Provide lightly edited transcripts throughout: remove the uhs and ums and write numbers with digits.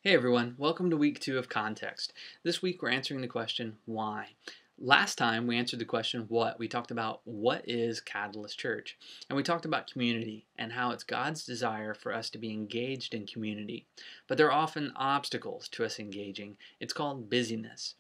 Hey everyone, welcome to week 2 of Context. This week we're answering the question, why? Last time we answered the question, what? We talked about what is Catalyst Church, and we talked about community and how it's God's desire for us to be engaged in community. But there are often obstacles to us engaging. It's called busyness.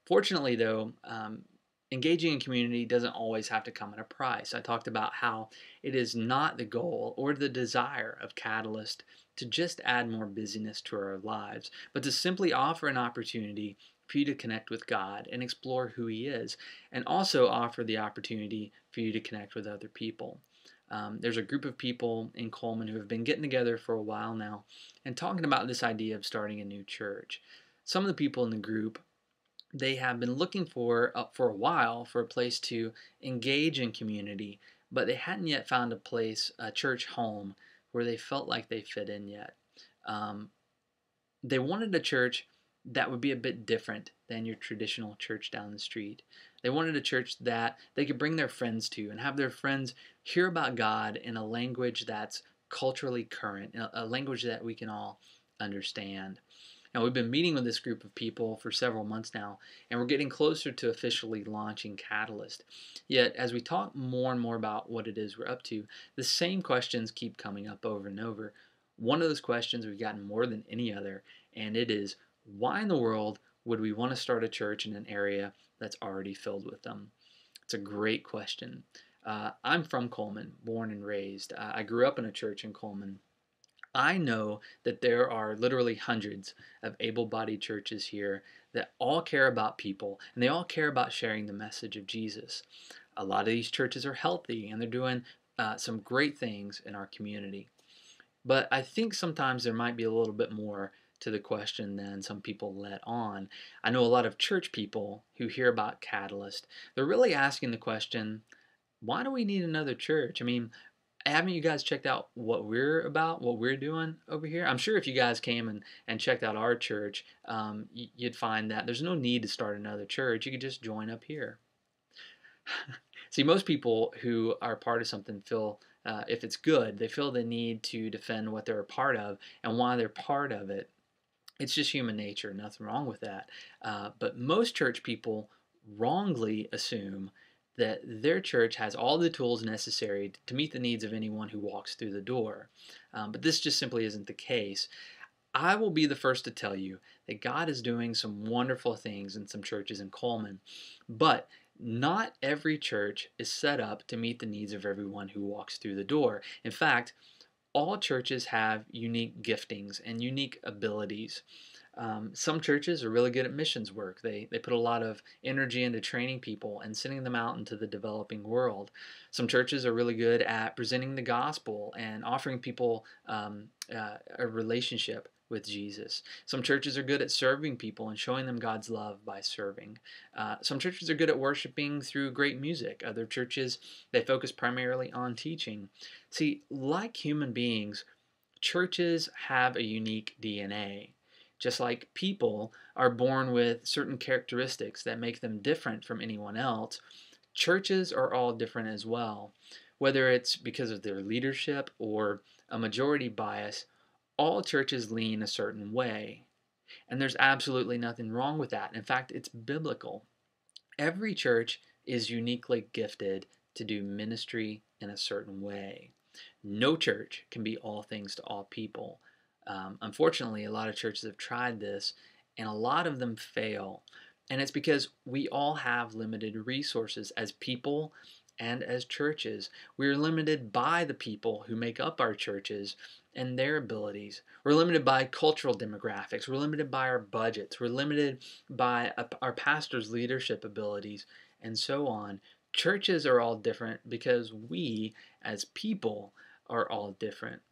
Fortunately, though, engaging in community doesn't always have to come at a price. I talked about how it is not the goal or the desire of Catalyst to just add more busyness to our lives, but to simply offer an opportunity for you to connect with God and explore who He is, and also offer the opportunity for you to connect with other people. There's a group of people in Cullman who have been getting together for a while now and talking about this idea of starting a new church. Some of the people in the group they have been looking for a while for a place to engage in community, but they hadn't yet found a place, a church home, where they felt like they fit in yet. Um, they wanted a church that would be a bit different than your traditional church down the street. They wanted a church that they could bring their friends to and have their friends hear about God in a language that's culturally current, a language that we can all understand. Now, we've been meeting with this group of people for several months now, and we're getting closer to officially launching Catalyst. Yet, as we talk more and more about what it is we're up to, the same questions keep coming up over and over. One of those questions we've gotten more than any other, and it is, why in the world would we want to start a church in an area that's already filled with them? It's a great question. I'm from Cullman, born and raised. I grew up in a church in Cullman. I know that there are literally hundreds of able bodied churches here that all care about people and they all care about sharing the message of Jesus. A lot of these churches are healthy and they're doing some great things in our community. But I think sometimes there might be a little bit more to the question than some people let on. I know a lot of church people who hear about Catalyst, they're really asking the question, why do we need another church? I mean, haven't you guys checked out what we're about, what we're doing over here? I'm sure if you guys came and checked out our church, you'd find that there's no need to start another church. You could just join up here. See, most people who are part of something feel, if it's good, they feel the need to defend what they're a part of and why they're part of it. It's just human nature, nothing wrong with that. But most church people wrongly assume that their church has all the tools necessary to meet the needs of anyone who walks through the door. But this just simply isn't the case. I will be the first to tell you that God is doing some wonderful things in some churches in Cullman, but not every church is set up to meet the needs of everyone who walks through the door. In fact, all churches have unique giftings and unique abilities. Some churches are really good at missions work. They put a lot of energy into training people and sending them out into the developing world. Some churches are really good at presenting the gospel and offering people a relationship with Jesus. Some churches are good at serving people and showing them God's love by serving. Some churches are good at worshiping through great music. Other churches, they focus primarily on teaching. See, like human beings, churches have a unique DNA. Just like people are born with certain characteristics that make them different from anyone else, churches are all different as well. Whether it's because of their leadership or a majority bias, all churches lean a certain way. And there's absolutely nothing wrong with that. In fact, it's biblical. Every church is uniquely gifted to do ministry in a certain way. No church can be all things to all people. Unfortunately, a lot of churches have tried this, and a lot of them fail. And it's because we all have limited resources as people and as churches. We're limited by the people who make up our churches and their abilities. We're limited by cultural demographics. We're limited by our budgets. We're limited by our pastor's leadership abilities, and so on. Churches are all different because we, as people, are all different.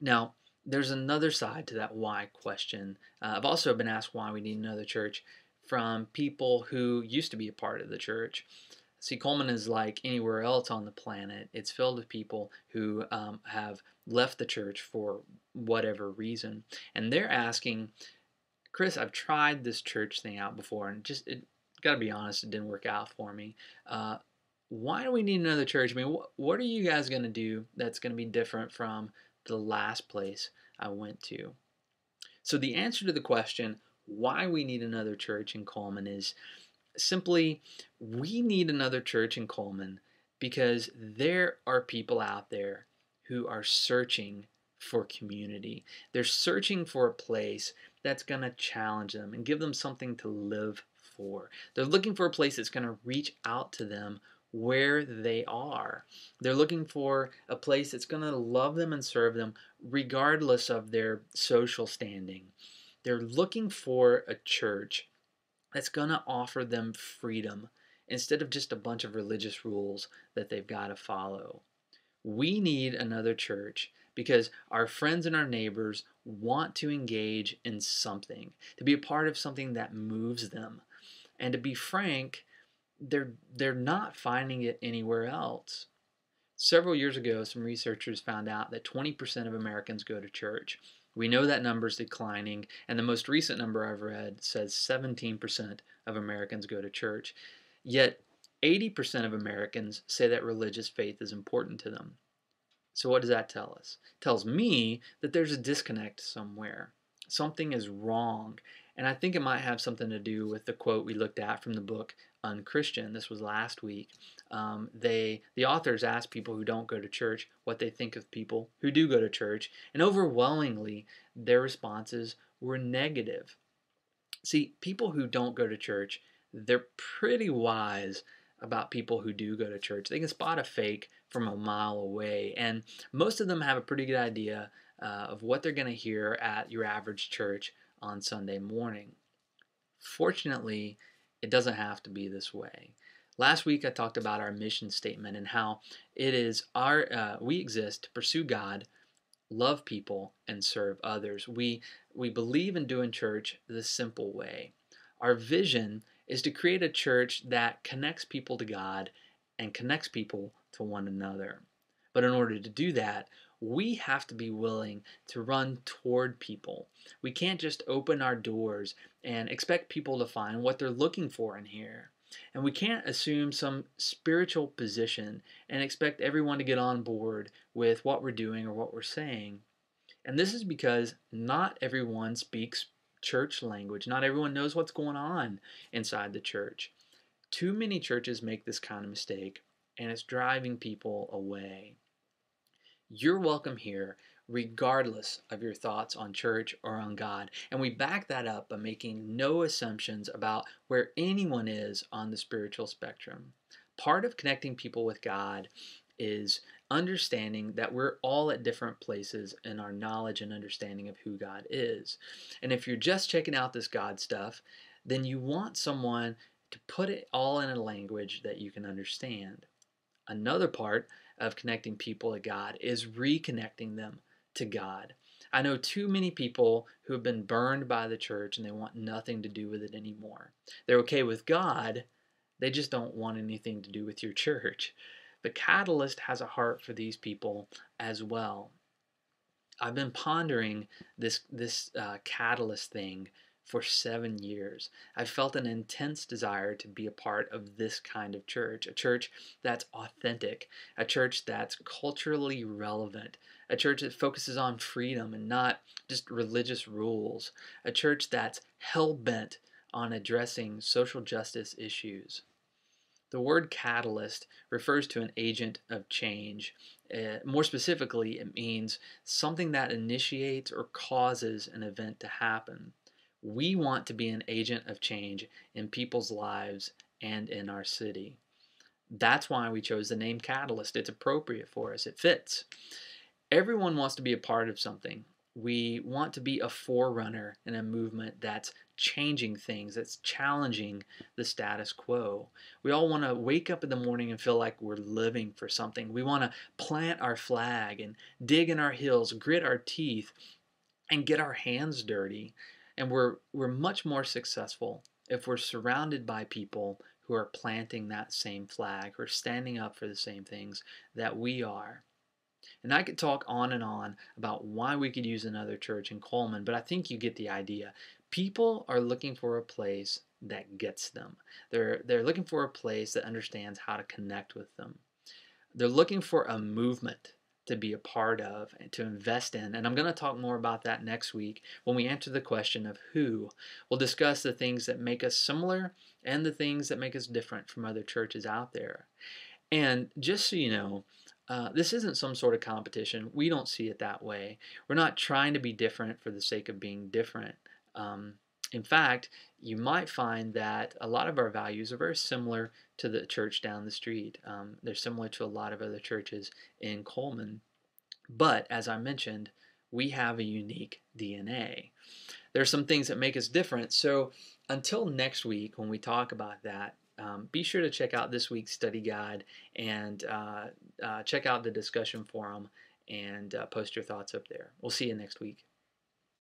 Now, there's another side to that why question. I've also been asked why we need another church from people who used to be a part of the church. See, Coleman is like anywhere else on the planet. It's filled with people who have left the church for whatever reason. And they're asking, Chris, I've tried this church thing out before, and gotta be honest, it didn't work out for me. Why do we need another church? I mean, what are you guys going to do that's going to be different from the last place I went to? So the answer to the question why we need another church in Cullman is simply we need another church in Cullman because there are people out there who are searching for community. They're searching for a place that's going to challenge them and give them something to live for. They're looking for a place that's going to reach out to them where they are. They're looking for a place that's going to love them and serve them regardless of their social standing. They're looking for a church that's going to offer them freedom instead of just a bunch of religious rules that they've got to follow. We need another church because our friends and our neighbors want to engage in something, to be a part of something that moves them. And to be frank, they're not finding it anywhere else. Several years ago, some researchers found out that 20% of Americans go to church. We know that number is declining, and the most recent number I've read says 17% of Americans go to church. Yet, 80% of Americans say that religious faith is important to them. So what does that tell us? It tells me that there's a disconnect somewhere. Something is wrong. And I think it might have something to do with the quote we looked at from the book Unchristian. This was last week. The authors asked people who don't go to church what they think of people who do go to church, and overwhelmingly their responses were negative. See, people who don't go to church, they're pretty wise about people who do go to church. They can spot a fake from a mile away, and most of them have a pretty good idea of what they're going to hear at your average church on Sunday morning. Fortunately, it doesn't have to be this way. Last week I talked about our mission statement and how it is we exist to pursue God, love people, and serve others. We believe in doing church the simple way. Our vision is to create a church that connects people to God and connects people to one another. But in order to do that, we have to be willing to run toward people. We can't just open our doors and expect people to find what they're looking for in here. And we can't assume some spiritual position and expect everyone to get on board with what we're doing or what we're saying. And this is because not everyone speaks church language. Not everyone knows what's going on inside the church. Too many churches make this kind of mistake, and it's driving people away. You're welcome here, regardless of your thoughts on church or on God. And we back that up by making no assumptions about where anyone is on the spiritual spectrum. Part of connecting people with God is understanding that we're all at different places in our knowledge and understanding of who God is. And if you're just checking out this God stuff, then you want someone to put it all in a language that you can understand. Another part of connecting people to God is reconnecting them to God. I know too many people who have been burned by the church and they want nothing to do with it anymore. They're okay with God, they just don't want anything to do with your church. But Catalyst has a heart for these people as well. I've been pondering this Catalyst thing for 7 years. I've felt an intense desire to be a part of this kind of church, a church that's authentic, a church that's culturally relevant, a church that focuses on freedom and not just religious rules, a church that's hell-bent on addressing social justice issues. The word catalyst refers to an agent of change. More specifically, it means something that initiates or causes an event to happen. We want to be an agent of change in people's lives and in our city. That's why we chose the name Catalyst. It's appropriate for us, it fits. Everyone wants to be a part of something. We want to be a forerunner in a movement that's changing things, that's challenging the status quo. We all want to wake up in the morning and feel like we're living for something. We want to plant our flag and dig in our heels, grit our teeth, and get our hands dirty. And we're much more successful if we're surrounded by people who are planting that same flag, who are standing up for the same things that we are. And I could talk on and on about why we could use another church in Cullman, but I think you get the idea. People are looking for a place that gets them. They're looking for a place that understands how to connect with them. They're looking for a movement to be a part of and to invest in. And I'm going to talk more about that next week when we answer the question of who. We'll discuss the things that make us similar and the things that make us different from other churches out there. And just so you know, this isn't some sort of competition. We don't see it that way. We're not trying to be different for the sake of being different. Um, in fact, you might find that a lot of our values are very similar to the church down the street. They're similar to a lot of other churches in Cullman. But as I mentioned, we have a unique DNA. There are some things that make us different. So until next week, when we talk about that, be sure to check out this week's study guide and check out the discussion forum and post your thoughts up there. We'll see you next week.